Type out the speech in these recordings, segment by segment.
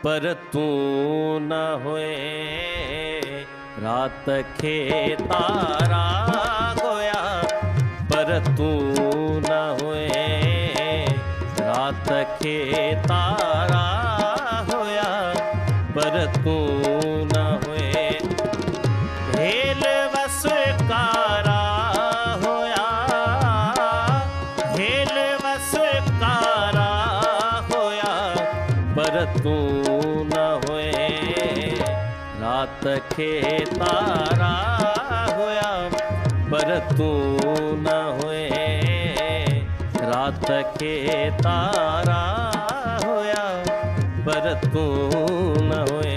पर तू न होए। रात खेतारा होया पर तू न होए। रात खेतारा होया पर तू न होए। हेल वसकारा होया हेल वसकारा होया पर तू न होए। रात खेतारा होया पर तू न होए। रात खेतारा होया पर तू न होए।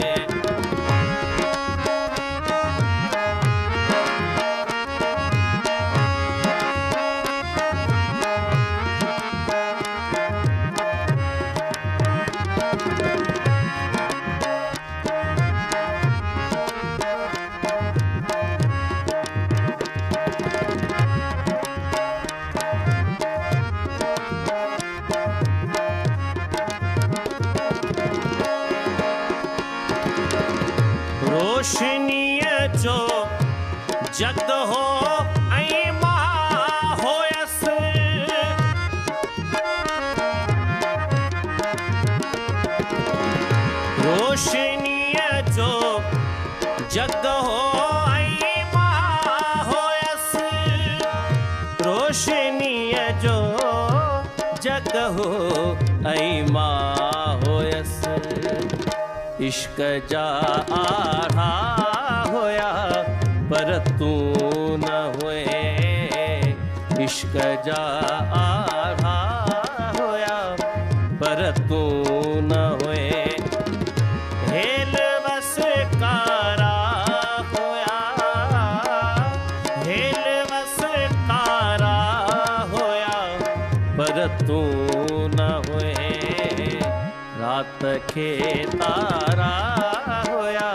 रोशनीय जो जग हो ऐं महा होयस। रोशनीय जो जग हो ऐं महा होयस। रोशनीय जो जग हो ऐं महा होयस। इश्क जा आढ़ा होया पर तू न होए। इश्क जा आढ़ा होया पर तू न होए। हेल वसकारा होया हेल वसकारा होया पर तू न होए। रात खेतारा होया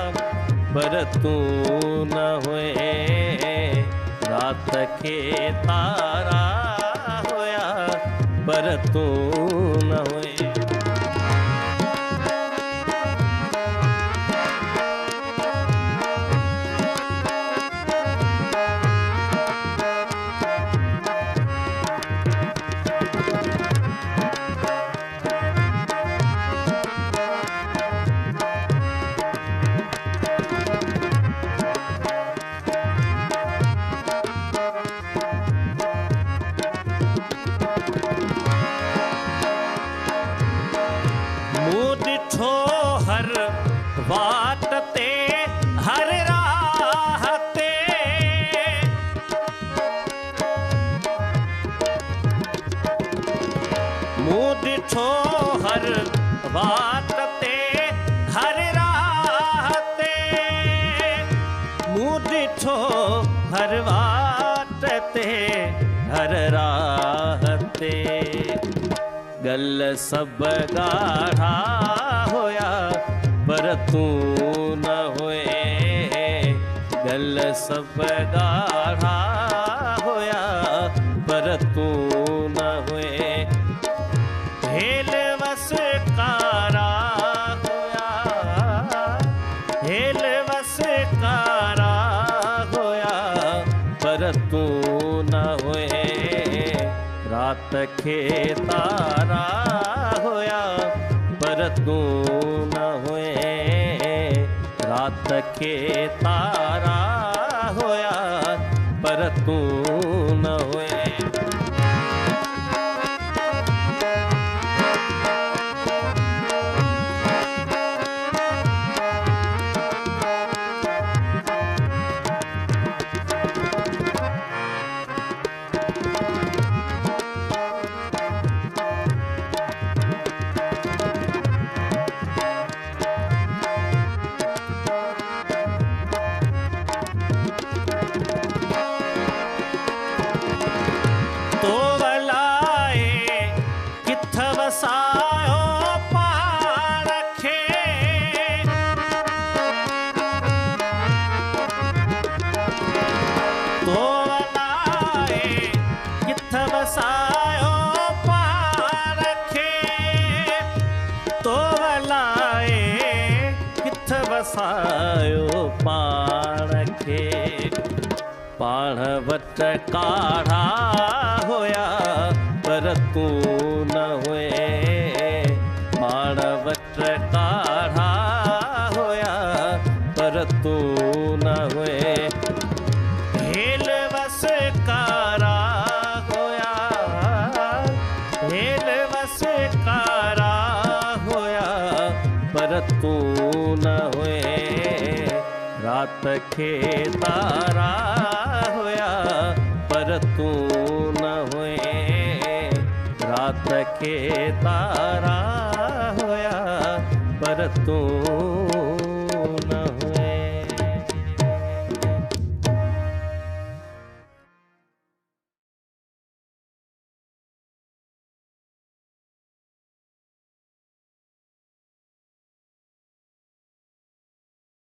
पर तू न होए। रात खेतारा होया पर तू न होए। हर बात ते हर राह ते। मुँह दिठो हर बात ते हर राह ते। मुँह दिठो हर बात ते हर राह ते। गल सब गाढ़ा होया पर तू न होए। गल सब गाढ़ा होया पर तू न होए। हेल वसकारा होया हेल वसकारा होया पर तू न होए। रात खेतारा होया पर तू न होए। रात खेतारा होया पर तू न होए। वसायो पाण खे। पाण वट काढ़ा होया पर तू न हुए, पाण वट काढ़ा होया पर तू न हुए। हेल वस कारा होया, हेल वस कारा होया पर तू न हुए। रात खे तारा होया पर तू न हुए, रात खे तारा होया पर तू